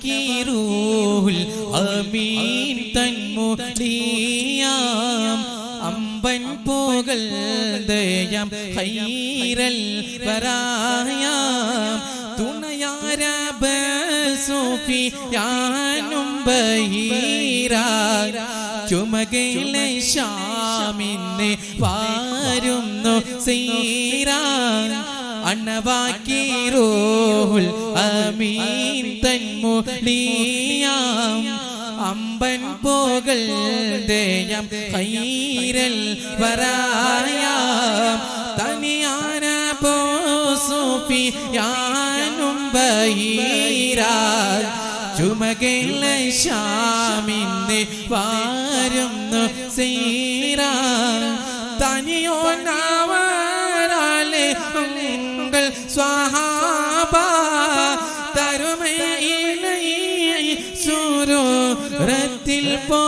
അണ്ണവാക്കീറൂൽ അമീൻ തന്മുടിയാം അമ്പൻ പോകൽ ദയം ഖൈറൽ വരായാം തുണയാരബ സൂഫിയാനും ബഹീരാ ചുമകയിലെ ഷാമിനെ വാരുന്നു സീരാൻ അണ്ണവാക്കീറൂൽ അമീൻ തന്മുടിയാം അമ്പൻ പോകൽ ദയം ഖൈറൽ വരായാം തനിയാന പോ സൂഫിയാനും ബഹീരാ ചുമകയിലെ ഷാമിനെ വാരുന്നു സീരാൻ തനിയോനാവരാലെ ഉങ്കൾ സ്വഹാബ തരുമയിലെ സുരൂരത്തിൽ പോ